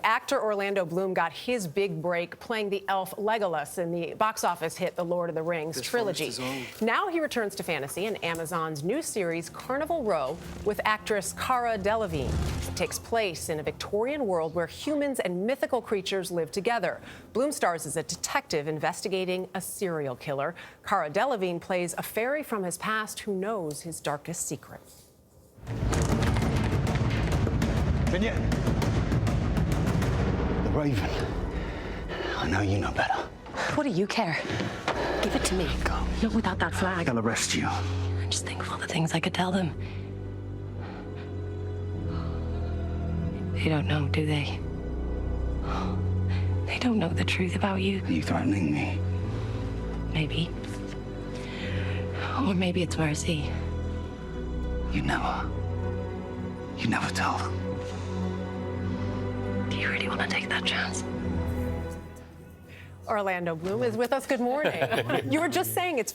Actor Orlando Bloom got his big break playing the elf Legolas in the box office hit The Lord of the Rings trilogy. Now he returns to fantasy in Amazon's new series Carnival Row with actress Cara Delevingne. It takes place in a Victorian world where humans and mythical creatures live together. Bloom stars as a detective investigating a serial killer. Cara Delevingne plays a fairy from his past who knows his darkest secret. Vignette. The Raven. I know you know better. What do you care? Give it to me. Go. Not without that flag. They'll arrest you. Just think of all the things I could tell them. They don't know, do they? They don't know the truth about you. Are you threatening me? Maybe. Or maybe it's mercy. You never tell them. Do you really want to take that chance? Orlando Bloom is with us. Good morning. You were just saying it's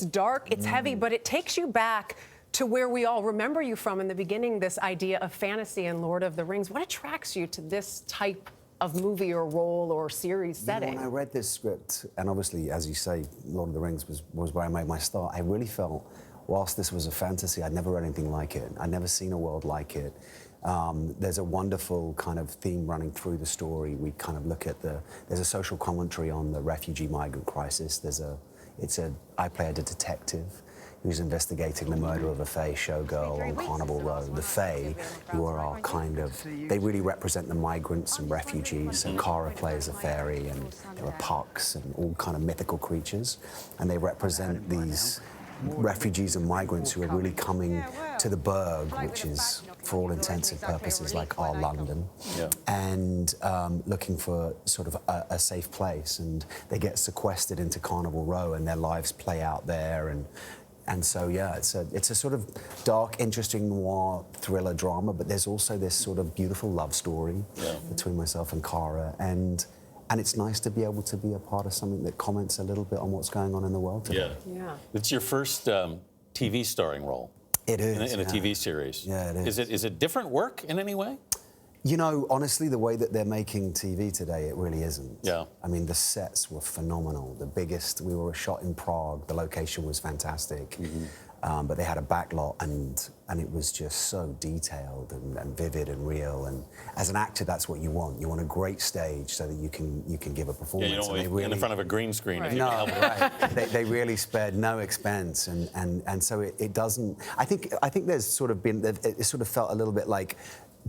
dark, it's heavy, but it takes you back to where we all remember you from in the beginning, this idea of fantasy and Lord of the Rings. What attracts you to this type of movie or role or series setting? When I read this script, and obviously, as you say, Lord of the Rings was where I made my start, I really felt, whilst this was a fantasy, I'd never read anything like it. I'd never seen a world like it. There's a wonderful kind of theme running through the story. We kind of look at there's a social commentary on the refugee migrant crisis. I play a detective who's investigating the murder of a Fae showgirl on Carnival Row. The Fae, who are our kind of, they really represent the migrants and refugees. So Cara plays a fairy, and there are pucks and all kind of mythical creatures, and they represent these refugees and migrants who are really coming to the Burg, which is, for all intents and purposes, like our London, and looking for sort of a safe place. And they get sequestered into Carnival Row, and their lives play out there. And so, yeah, it's a sort of dark, interesting noir thriller drama, but there's also this sort of beautiful love story between myself and Cara. And it's nice to be able to be a part of something that comments a little bit on what's going on in the world today. Yeah. It's your first TV starring role. It is. In a TV series. Yeah, it is. Is it different work in any way? You know, honestly, the way that they're making TV today, it really isn't. Yeah. I mean, the sets were phenomenal. We were shot in Prague. The location was fantastic. But they had a backlot, and it was just so detailed and vivid and real. And as an actor, that's what you want. You want a great stage so that you can give a performance. Yeah, you don't wait in front of a green screen. If you can help it. They really spared no expense, and so it doesn't. I think there's sort of been, it sort of felt a little bit like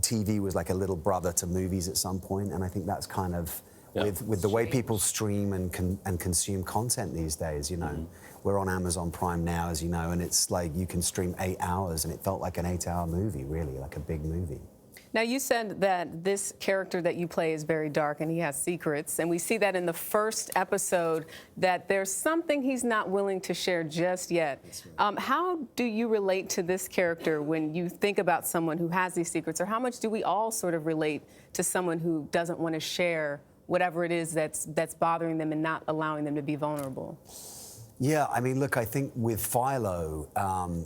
TV was like a little brother to movies at some point, and I think that's kind of with the way people stream and consume content these days. You know, we're on Amazon Prime now, as you know, and it's like you can stream 8 hours, and it felt like an 8-hour movie, really, like a big movie. Now, you said that this character that you play is very dark and he has secrets, and we see that in the first episode that there's something he's not willing to share just yet. How do you relate to this character when you think about someone who has these secrets, or how much do we all sort of relate to someone who doesn't want to share whatever it is that's bothering them and not allowing them to be vulnerable? Yeah, I mean, look, I think with Philo,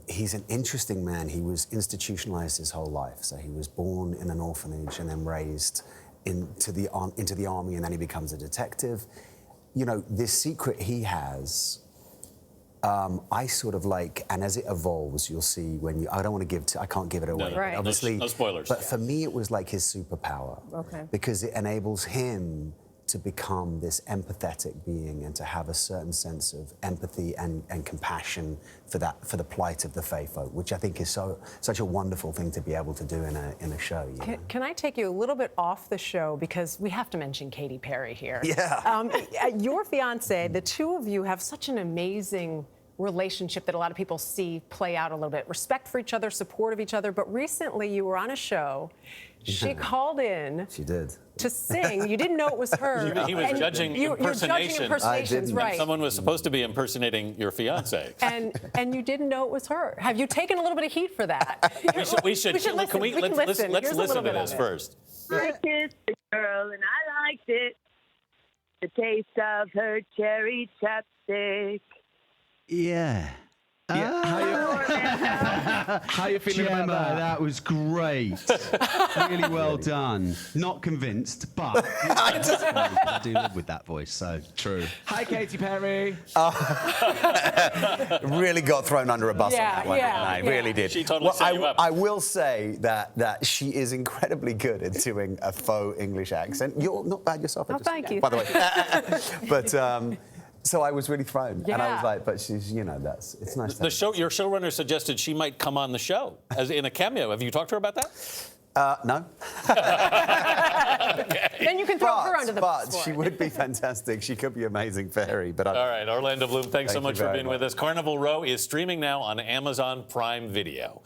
he's an interesting man. He was institutionalized his whole life. So he was born in an orphanage and then raised into the army, and then he becomes a detective. You know, this secret he has, I sort of like, and as it evolves, you'll see when you, I can't give it away. Right. Obviously, no spoilers. But for me, it was like his superpower. Okay. Because it enables him to become this empathetic being and to have a certain sense of empathy and compassion for the plight of the Fae folk, which I think is such a wonderful thing to be able to do in a show. Can I take you a little bit off the show, because we have to mention Katy Perry here. Yeah. Your fiance, the two of you have such an amazing relationship that a lot of people see play out a little bit. Respect for each other, support of each other. But recently you were on a show. She called in. She did. To sing. You didn't know it was her. He was judging impersonations. I didn't. Right. Someone was supposed to be impersonating your fiancé. And you didn't know it was her. Have you taken a little bit of heat for that? we should listen. Can we listen? Let's listen to this first. I kissed the girl and I liked it. The taste of her cherry chapstick. Yeah, How you feeling about that? That was great. Really well done. Not convinced, but I do live with that voice, so true. Hi, Katy Perry. Really got thrown under a bus on that one. I really did. She totally set you up. I will say that she is incredibly good at doing a faux English accent. You're not bad yourself. Thank you. By the way. But so I was really thrown, and I was like, but she's, you know, it's nice. Your showrunner suggested she might come on the show as in a cameo. Have you talked to her about that? No. Okay. Then you can throw her under the bus. But she would be fantastic. She could be amazing for Harry. But all right, Orlando Bloom, thanks so much for being with us. much. Carnival Row is streaming now on Amazon Prime Video.